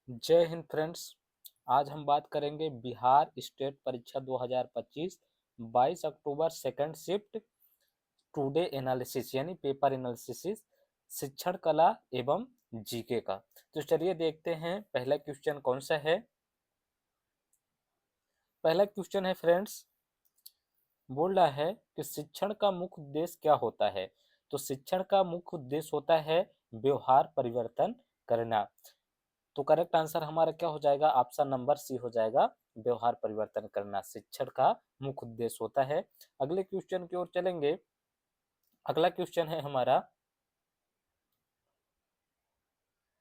जय हिंद फ्रेंड्स। आज हम बात करेंगे बिहार स्टेट परीक्षा 2025 22 October second shift today analysis यानी पेपर एनालिसिस शिक्षण कला एवं जीके का। तो चलिए देखते हैं पहला क्वेश्चन कौन सा है। पहला क्वेश्चन है फ्रेंड्स, बोल रहा है कि शिक्षण का मुख्य उद्देश्य क्या होता है। तो शिक्षण का मुख्य उद्देश्य होता है व्यवहार परिवर्तन करना। तो करेक्ट आंसर हमारा क्या हो जाएगा, ऑप्शन नंबर सी हो जाएगा, व्यवहार परिवर्तन करना शिक्षण का मुख्य उद्देश्य होता है। अगले क्वेश्चन की ओर चलेंगे। अगला क्वेश्चन है हमारा,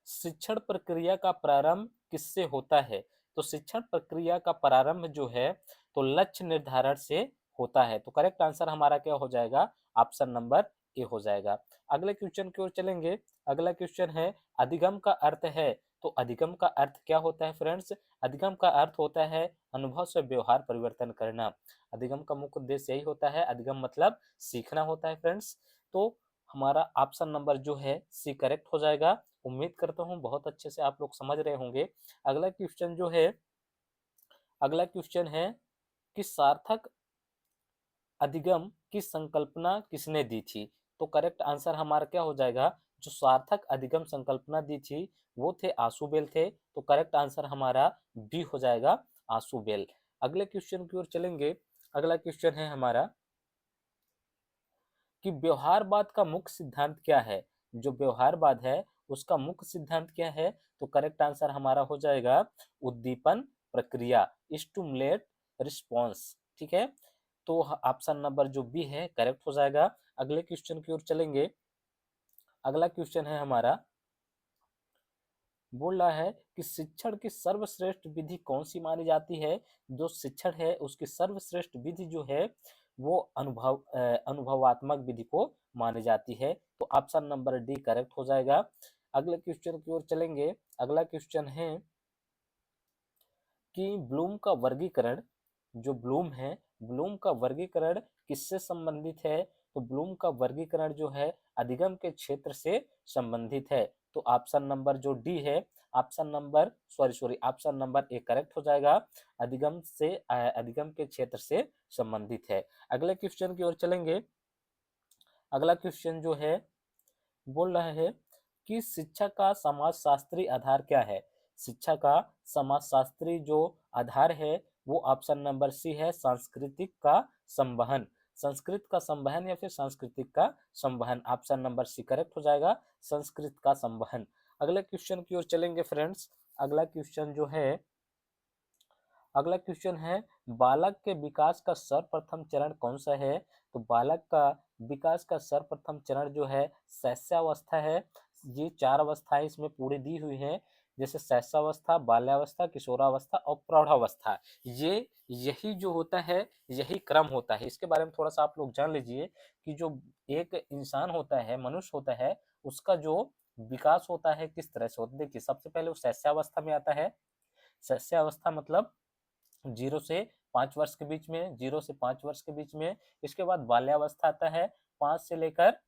शिक्षण प्रक्रिया का प्रारंभ किससे होता है। तो शिक्षण प्रक्रिया का प्रारंभ जो है तो लक्ष्य निर्धारण से होता है। तो करेक्ट आंसर हमारा क्या हो जाएगा, ऑप्शन नंबर ए हो जाएगा। अगले क्वेश्चन की ओर चलेंगे। अगला क्वेश्चन है, अधिगम का अर्थ है। तो अधिगम का अर्थ क्या होता है फ्रेंड्स, अधिगम का अर्थ होता है अनुभव से व्यवहार परिवर्तन करना। अधिगम का मुख्य उद्देश्य यही होता है, अधिगम मतलब सीखना होता है फ्रेंड्स। तो हमारा ऑप्शन नंबर जो है सी करेक्ट हो जाएगा। उम्मीद करता हूँ बहुत अच्छे से आप लोग समझ रहे होंगे। अगला क्वेश्चन जो है, अगला क्वेश्चन है कि सार्थक अधिगम की संकल्पना किसने दी थी। तो करेक्ट आंसर हमारा क्या हो जाएगा, जो सार्थक अधिगम संकल्पना दी थी वो थे आशुबेल थे। तो करेक्ट आंसर हमारा बी हो जाएगा, आशुबेल। अगले क्वेश्चन की ओर चलेंगे। अगला क्वेश्चन है हमारा कि व्यवहारवाद का मुख्य सिद्धांत क्या है। जो व्यवहारवाद है उसका मुख्य सिद्धांत क्या है। तो करेक्ट आंसर हमारा हो जाएगा उद्दीपन प्रक्रिया, स्टिमुलेट रिस्पॉन्स। ठीक है, तो ऑप्शन नंबर जो बी है करेक्ट हो जाएगा। अगले क्वेश्चन की ओर चलेंगे। अगला क्वेश्चन है हमारा, बोल रहा है कि शिक्षण की सर्वश्रेष्ठ विधि कौन सी मानी जाती है। जो शिक्षण है उसकी सर्वश्रेष्ठ विधि जो है वो अनुभवात्मक विधि को मानी जाती है। तो ऑप्शन नंबर डी करेक्ट हो जाएगा। अगले क्वेश्चन की ओर चलेंगे। अगला क्वेश्चन है कि ब्लूम का वर्गीकरण, जो ब्लूम है ब्लूम का वर्गीकरण किससे संबंधित है। तो ब्लूम का वर्गीकरण जो है अधिगम के क्षेत्र से संबंधित है। तो ऑप्शन नंबर जो डी है, option number option number A correct हो जाएगा। अधिगम से अधिगम के क्षेत्र से संबंधित है। अगले क्वेश्चन की ओर चलेंगे। अगला क्वेश्चन जो है बोल रहा है कि शिक्षा का समाजशास्त्री आधार क्या है। शिक्षा का समाजशास्त्री जो आधार है वो ऑप्शन नंबर सी है, सांस्कृतिक का संवहन। संस्कृत का संवहन या फिर सांस्कृतिक का संवहन, ऑप्शन नंबर सी करेक्ट हो जाएगा, संस्कृत का संवहन। अगले क्वेश्चन की ओर चलेंगे फ्रेंड्स। अगला क्वेश्चन जो है, अगला क्वेश्चन है, बालक के विकास का सर्वप्रथम चरण कौन सा है। तो बालक का विकास का सर्वप्रथम चरण जो है शैशवावस्था है। ये चार अवस्थाएं इसमें पूरी दी हुई हैं, जैसे शैशवावस्था, बाल्यावस्था, किशोरावस्था और प्रौढ़ावस्था। ये यही जो होता है यही क्रम होता है। इसके बारे में थोड़ा सा आप लोग जान लीजिए कि जो एक इंसान होता है, मनुष्य होता है, उसका जो विकास होता है किस तरह से होता है। देखिए सबसे पहले वो शैशवावस्था में आता है। शैशवावस्था मतलब 0 से 5 वर्ष के बीच में, 0 से 5 वर्ष के बीच में। इसके बाद बाल्यावस्था आता है 5 से लेकर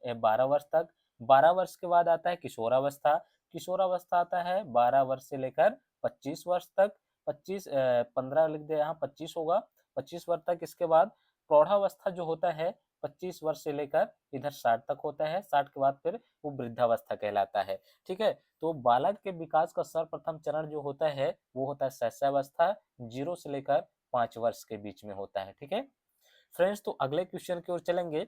12 वर्ष तक। 12 वर्ष के बाद आता है किशोरावस्था। किशोरावस्था आता है 12 वर्ष से लेकर 25 वर्ष तक। 15 लिख दे यहाँ, 25 होगा, 25 वर्ष तक। इसके बाद प्रौढ़ावस्था जो होता है 25 वर्ष से लेकर इधर 60 तक होता है। 60 के बाद फिर वो वृद्धावस्था कहलाता है। ठीक है, तो बालक के विकास का सर्वप्रथम चरण जो होता है वो होता है शैशवावस्था, 0 से लेकर 5 वर्ष के बीच में होता है। ठीक है फ्रेंड्स, तो अगले क्वेश्चन की ओर चलेंगे।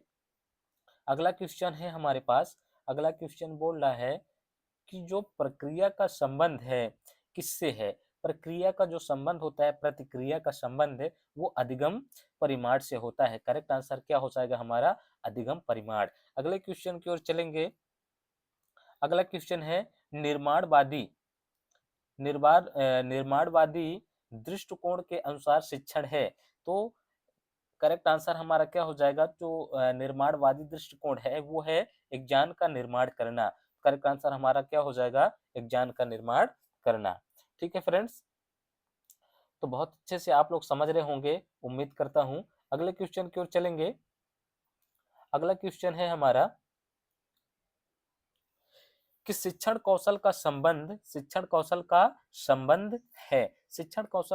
अगला क्वेश्चन है हमारे पास। अगला क्वेश्चन बोल रहा है कि जो प्रक्रिया का संबंध है किससे है। प्रक्रिया का जो संबंध होता है, प्रतिक्रिया का संबंध है, वो अधिगम परिमाण से होता है। करेक्ट आंसर क्या हो जाएगा हमारा, अधिगम परिमाण। अगले क्वेश्चन की ओर चलेंगे। अगला क्वेश्चन है, निर्माणवादी निर्माणवादी दृष्टिकोण के अनुसार शिक्षण है। तो करेक्ट आंसर हमारा क्या हो जाएगा, जो निर्माणवादी दृष्टिकोण है वो है एक ज्ञान का निर्माण करना। करेक्ट आंसर हमारा क्या हो जाएगा, एक ज्ञान का निर्माण करना। ठीक है फ्रेंड्स, तो बहुत अच्छे से आप लोग समझ रहे होंगे उम्मीद करता हूं। अगले क्वेश्चन की ओर चलेंगे। अगला क्वेश्चन है हमारा कि शिक्षण कौशल का संबंध है, शिक्षण कौशल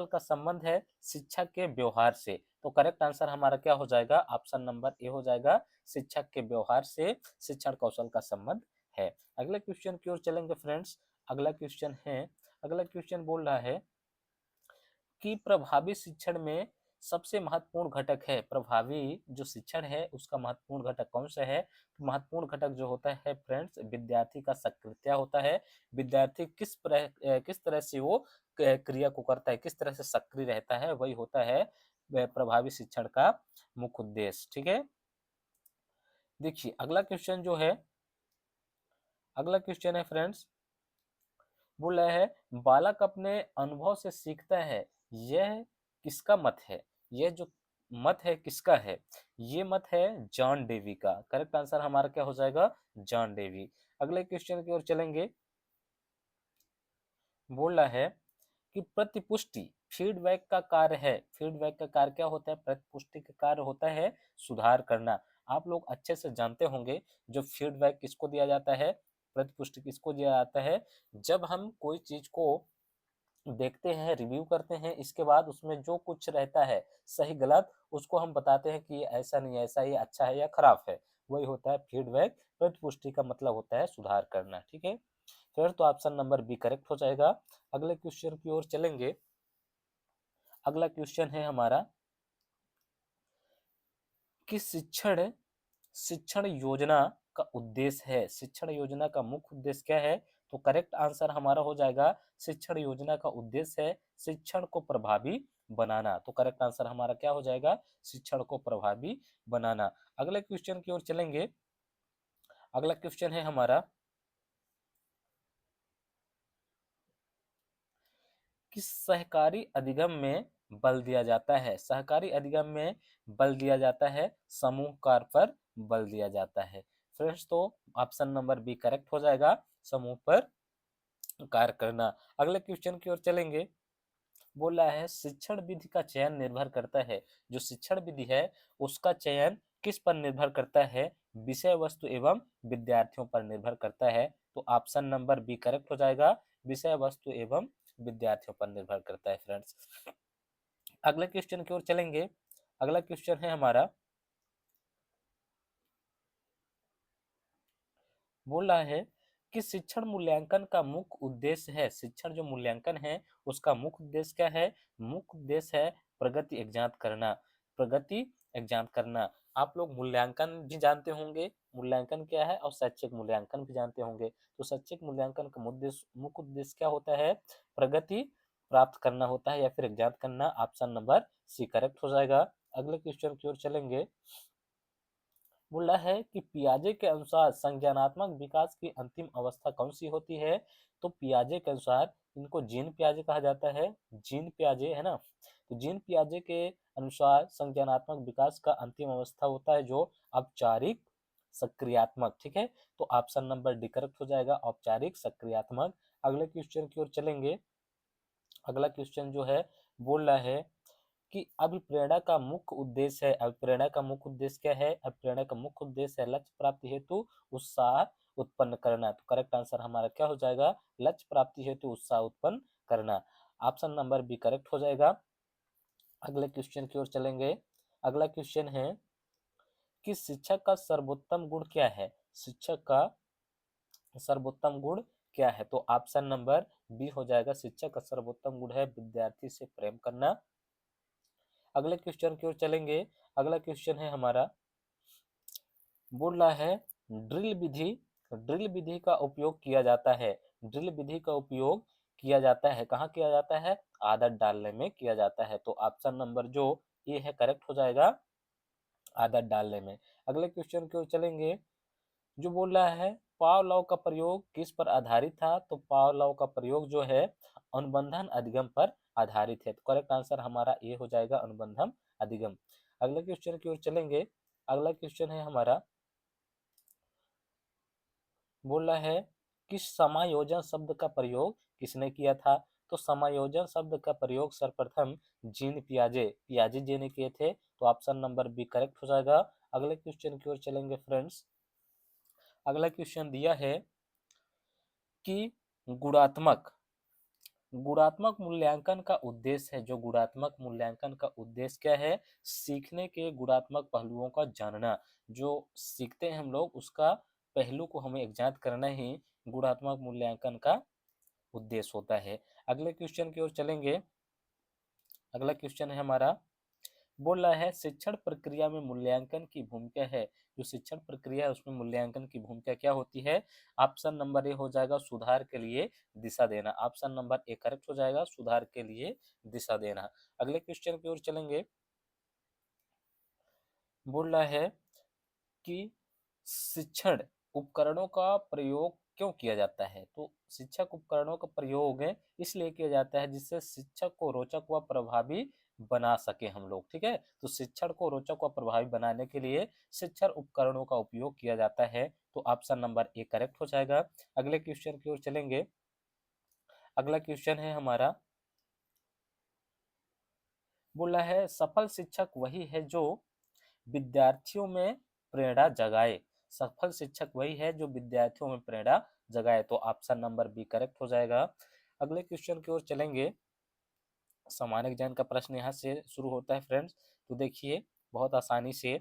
का संबंध है शिक्षा के व्यवहार से। तो करेक्ट आंसर हमारा क्या हो जाएगा, ऑप्शन नंबर ए हो जाएगा, शिक्षक के व्यवहार से शिक्षण कौशल का संबंध है। अगले क्वेश्चन की ओर चलेंगे फ्रेंड्स। अगला क्वेश्चन बोल रहा है कि प्रभावी शिक्षण में सबसे महत्वपूर्ण घटक है, प्रभावी जो शिक्षण है उसका महत्वपूर्ण घटक कौन सा है। तो महत्वपूर्ण घटक जो होता है फ्रेंड्स, विद्यार्थी का सक्रियता होता है। विद्यार्थी किस तरह से वो क्रिया को करता है, किस तरह से सक्रिय रहता है, वही होता है प्रभावी शिक्षण का मुख्य उद्देश्य। ठीक है, देखिए अगला क्वेश्चन है फ्रेंड्स, बोल रहा है बालक अपने अनुभव से सीखता है, यह किसका मत है। यह जो मत है किसका है, ये मत है जॉन डेवी का। करेक्ट आंसर हमारा क्या हो जाएगा, जॉन डेवी। अगले क्वेश्चन की ओर चलेंगे। बोल रहा है कि प्रतिपुष्टि फीडबैक का कार्य है। फीडबैक का कार्य क्या होता है, प्रतिपुष्टि का कार्य होता है सुधार करना। आप लोग अच्छे से जानते होंगे जो फीडबैक किसको दिया जाता है, प्रतिपुष्टि किसको दिया जाता है, जब हम कोई चीज को देखते हैं, रिव्यू करते हैं, इसके बाद उसमें जो कुछ रहता है सही गलत, उसको हम बताते हैं कि ये ऐसा नहीं है, ऐसा ही अच्छा है या खराब है, वही होता है फीडबैक। प्रतिपुष्टि का मतलब होता है सुधार करना। ठीक है, फिर तो ऑप्शन नंबर बी करेक्ट हो जाएगा। अगले क्वेश्चन की ओर चलेंगे। अगला क्वेश्चन है हमारा कि शिक्षण शिक्षण योजना का उद्देश्य है, शिक्षण योजना का मुख्य उद्देश्य क्या है। तो करेक्ट आंसर हमारा हो जाएगा, शिक्षण योजना का उद्देश्य है शिक्षण को प्रभावी बनाना। तो करेक्ट आंसर हमारा क्या हो जाएगा, शिक्षण को प्रभावी बनाना। अगले क्वेश्चन की ओर चलेंगे। अगला क्वेश्चन है हमारा कि सहकारी अधिगम में बल दिया जाता है, सहकारी अधिगम में बल दिया जाता है समूह कार्य पर बल दिया जाता है। फ्रेंड्स तो ऑप्शन नंबर बी करेक्ट हो जाएगा, समूह पर कार्य करना। अगले क्वेश्चन की ओर चलेंगे। बोला है शिक्षण विधि का चयन निर्भर करता है, जो शिक्षण विधि है उसका चयन किस पर निर्भर करता है, विषय वस्तु एवं विद्यार्थियों पर निर्भर करता है। तो ऑप्शन नंबर बी करेक्ट हो जाएगा, विषय वस्तु एवं विद्यार्थियों पर निर्भर करता है फ्रेंड्स। अगले क्वेश्चन की ओर चलेंगे। अगला क्वेश्चन है हमारा, बोल रहा है कि शिक्षण मूल्यांकन का मुख्य उद्देश्य है, शिक्षण जो मूल्यांकन है उसका मुख्य उद्देश्य क्या है, मुख्य उद्देश्य है प्रगति एग्जांत करना, प्रगति एग्जांत करना। आप लोग मूल्यांकन भी जानते होंगे, मूल्यांकन क्या है, और शैक्षिक मूल्यांकन भी जानते होंगे। तो शैक्षिक मूल्यांकन का मुख्य उद्देश्य क्या होता है, प्रगति प्राप्त करना होता है या फिर एग्जांत करना। ऑप्शन नंबर सी करेक्ट हो जाएगा। अगले क्वेश्चन की ओर चलेंगे। बोला है कि पियाजे के अनुसार संज्ञानात्मक विकास की अंतिम अवस्था कौन सी होती है। तो पियाजे के अनुसार, इनको जीन पियाजे कहा जाता है, जीन पियाजे है ना। तो जीन पियाजे के अनुसार संज्ञानात्मक विकास का अंतिम अवस्था होता है जो औपचारिक सक्रियात्मक। ठीक है, तो ऑप्शन नंबर डी करेक्ट हो जाएगा, औपचारिक सक्रियात्मक। अगले क्वेश्चन की ओर चलेंगे। अगला क्वेश्चन जो है बोल रहा है कि अभिप्रेरणा का मुख्य उद्देश्य है, अभिप्रेरणा का मुख्य उद्देश्य क्या है, अभिप्रेरणा का मुख्य उद्देश्य है लक्ष्य प्राप्ति हेतु उत्साह उत्पन्न करना। तो करेक्ट आंसर हमारा क्या हो जाएगा, लक्ष्य प्राप्ति हेतु उत्साह उत्पन्न करना। ऑप्शन नंबर बी करेक्ट हो जाएगा। अगले क्वेश्चन की ओर चलेंगे। अगला क्वेश्चन है कि शिक्षक का सर्वोत्तम गुण क्या है, शिक्षक का सर्वोत्तम गुण क्या है। तो ऑप्शन नंबर बी हो जाएगा, शिक्षक का सर्वोत्तम गुण है विद्यार्थी से प्रेम करना। अगले क्वेश्चन की ओर चलेंगे। अगला क्वेश्चन है हमारा, बोल रहा है ड्रिल विधि का उपयोग किया जाता है, ड्रिल विधि का उपयोग किया जाता है, कहाँ किया जाता है, आदत डालने में किया जाता है। तो ऑप्शन नंबर जो ये है करेक्ट हो जाएगा, आदत डालने में। अगले क्वेश्चन की ओर चलेंगे। जो बोल रहा है पावलोव का प्रयोग किस पर आधारित था। तो पावलोव का प्रयोग जो है अनुबंधन अधिगम पर आधारित है। तो करेक्ट आंसर हमारा ये हो जाएगा, अनुबंधन अधिगम। अगले क्वेश्चन की ओर चलेंगे। अगला क्वेश्चन है हमारा, बोल रहा है कि समायोजन शब्द का प्रयोग किसने किया था। तो समायोजन शब्द का प्रयोग सर्वप्रथम जीन पियाजे जी ने किए थे। तो ऑप्शन नंबर बी करेक्ट हो जाएगा। अगले क्वेश्चन की ओर चलेंगे फ्रेंड्स। अगला क्वेश्चन दिया है कि गुणात्मक गुणात्मक मूल्यांकन का उद्देश्य है, जो गुणात्मक मूल्यांकन का उद्देश्य क्या है? सीखने के गुणात्मक पहलुओं का जानना। जो सीखते हैं हम लोग उसका पहलू को हमें ज्ञात करना ही गुणात्मक मूल्यांकन का उद्देश्य होता है। अगले क्वेश्चन की ओर चलेंगे। अगला क्वेश्चन है हमारा, बोल रहा है शिक्षण प्रक्रिया में मूल्यांकन की भूमिका है। जो शिक्षण प्रक्रिया है उसमें मूल्यांकन की भूमिका क्या होती है? ऑप्शन नंबर ए हो जाएगा सुधार के लिए दिशा देना। ऑप्शन नंबर ए करेक्ट हो जाएगा, सुधार के लिए दिशा देना। अगले क्वेश्चन की ओर चलेंगे। बोल रहा है कि शिक्षण उपकरणों का प्रयोग क्यों किया जाता है? तो शिक्षक उपकरणों का प्रयोग इसलिए किया जाता है जिससे शिक्षक को रोचक व प्रभावी बना सके हम लोग। ठीक है, तो शिक्षण को रोचक व प्रभावी बनाने के लिए शिक्षण उपकरणों का उपयोग किया जाता है। तो ऑप्शन नंबर ए करेक्ट हो जाएगा। अगले क्वेश्चन की ओर चलेंगे। अगला क्वेश्चन है हमारा, बोला है सफल शिक्षक वही है जो विद्यार्थियों में प्रेरणा जगाए। सफल शिक्षक वही है जो विद्यार्थियों में प्रेरणा जगाए। तो ऑप्शन नंबर बी करेक्ट हो जाएगा। अगले क्वेश्चन की ओर चलेंगे। सामान्य ज्ञान का प्रश्न यहाँ से शुरू होता है फ्रेंड्स। तो देखिए बहुत आसानी से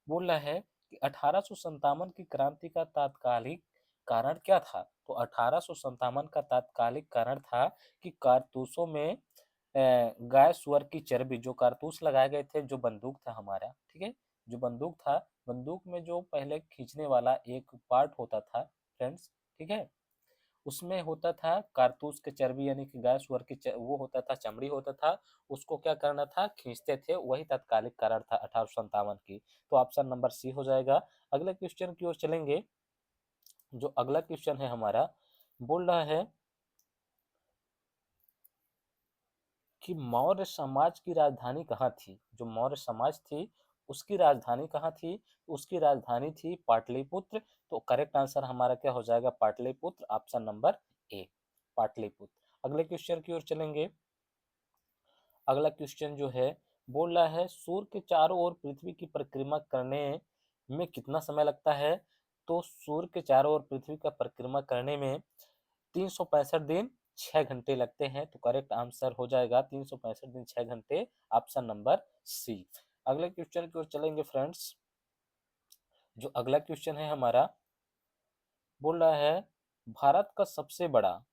बोल रहा है कि 1857 की क्रांति का तात्कालिक कारण क्या था? तो 1857 का तात्कालिक कारण था कि कारतूसों में गाय सुअर की चर्बी, जो कारतूस लगाए गए थे, जो बंदूक था हमारा, ठीक है, जो बंदूक था, बंदूक में जो पहले खींचने वाला एक पार्ट होता था फ्रेंड्स, ठीक है, उसमें होता था कारतूस के चर्बी, यानी कि गाय सुअर की वो होता था, चमड़ी होता था, उसको क्या करना था? खींचते थे, वही तात्कालिक कारण था 1857 की। तो ऑप्शन नंबर सी हो जाएगा। अगले क्वेश्चन की ओर चलेंगे। जो अगला क्वेश्चन है हमारा, बोल रहा है कि मौर्य समाज की राजधानी कहाँ थी? जो मौर्य समाज थी उसकी राजधानी कहाँ थी? उसकी राजधानी थी पाटलिपुत्र। तो करेक्ट आंसर हमारा क्या हो जाएगा? Pataliputra, option number A, Pataliputra. अगले क्वेश्चन की ओर चलेंगे। अगला क्वेश्चन जो है, बोल रहा है सूर्य के चारों ओर पृथ्वी की परिक्रमा करने में कितना समय लगता है? तो सूर्य के चारों ओर पृथ्वी का परिक्रमा करने में 365 दिन 6 घंटे लगते हैं। तो करेक्ट आंसर हो जाएगा 365 दिन 6 घंटे, ऑप्शन नंबर सी। अगले क्वेश्चन की ओर चलेंगे फ्रेंड्स। जो अगला क्वेश्चन है हमारा, बोल रहा है भारत का सबसे बड़ा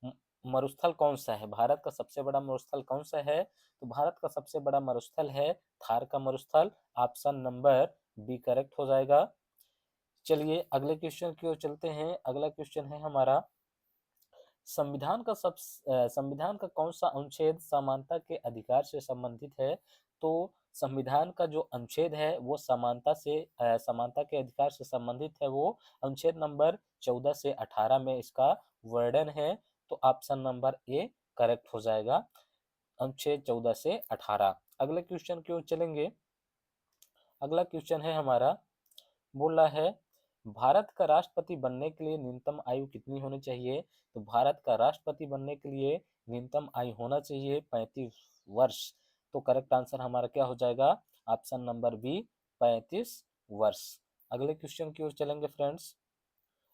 म- मरुस्थल कौन सा है? भारत का सबसे बड़ा मरुस्थल कौन सा है? तो भारत का सबसे बड़ा मरुस्थल है थार का मरुस्थल, ऑप्शन नंबर बी करेक्ट हो जाएगा। चलिए अगले क्वेश्चन की ओर चलते हैं। अगला क्वेश्चन है हमारा, संविधान का कौन सा अनुच्छेद समानता के अधिकार से संबंधित है? तो संविधान का जो अनुच्छेद है वो समानता के अधिकार से संबंधित है। वो अनुच्छेद नंबर 14 से 18 में इसका वर्णन है। तो ऑप्शन नंबर ए करेक्ट हो जाएगा, अनुच्छेद 14 से 18। अगले क्वेश्चन की ओर चलेंगे। अगला क्वेश्चन है हमारा, बोल रहा है भारत का राष्ट्रपति बनने के लिए न्यूनतम आयु कितनी होनी चाहिए? तो भारत का राष्ट्रपति बनने के लिए न्यूनतम आयु होना चाहिए 35 वर्ष। तो करेक्ट आंसर हमारा क्या हो जाएगा? ऑप्शन नंबर बी, 35 वर्ष। अगले क्वेश्चन की ओर चलेंगे फ्रेंड्स।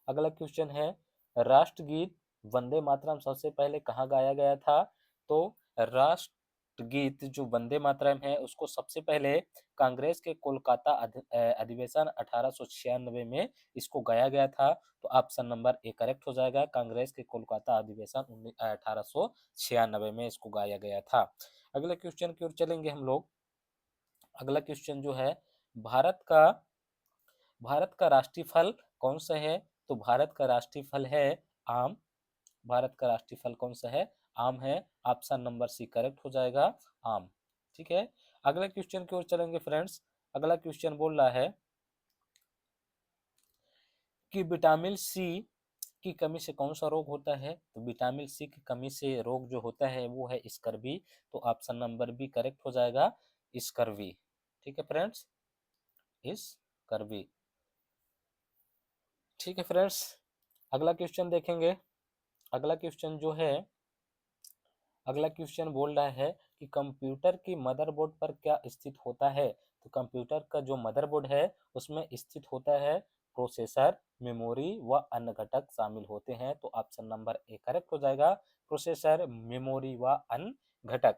अगला क्वेश्चन है राष्ट्रगीत वंदे मातरम सबसे पहले कहाँ गाया गया था? तो राष्ट्रगीत जो वंदे मातरम है उसको सबसे पहले कांग्रेस के कोलकाता अधिवेशन 1896 में इसको गाया गया था। तो ऑप्शन नंबर ए करेक्ट हो जाएगा, कांग्रेस के कोलकाता अधिवेशन 1896 में इसको गाया गया था। अगले क्वेश्चन की ओर चलेंगे हम लोग। अगला क्वेश्चन जो है, भारत का भारत का राष्ट्रीय फल कौन सा है? तो भारत का राष्ट्रीय फल है आम। भारत का राष्ट्रीय फल कौन सा है? आम है, ऑप्शन नंबर सी करेक्ट हो जाएगा, आम। ठीक है, अगले क्वेश्चन की ओर चलेंगे फ्रेंड्स। अगला क्वेश्चन बोल रहा है कि विटामिन सी की कमी से कौन सा रोग होता है? तो विटामिन सी की कमी से रोग जो होता है वो है स्कर्वी। तो ऑप्शन नंबर बी करेक्ट हो जाएगा, स्कर्वी। ठीक है फ्रेंड्स, स्कर्वी। ठीक है फ्रेंड्स, अगला क्वेश्चन देखेंगे। अगला क्वेश्चन जो है, अगला क्वेश्चन बोल रहा है कि कंप्यूटर की मदरबोर्ड पर क्या स्थित होता है? तो कंप्यूटर का जो मदरबोर्ड है उसमें स्थित होता है प्रोसेसर, मेमोरी व अन्य घटक शामिल होते हैं। तो ऑप्शन नंबर ए करेक्ट हो जाएगा, प्रोसेसर, मेमोरी व अन्य घटक।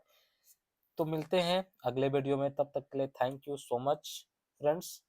तो मिलते हैं अगले वीडियो में, तब तक के लिए thank you so much friends.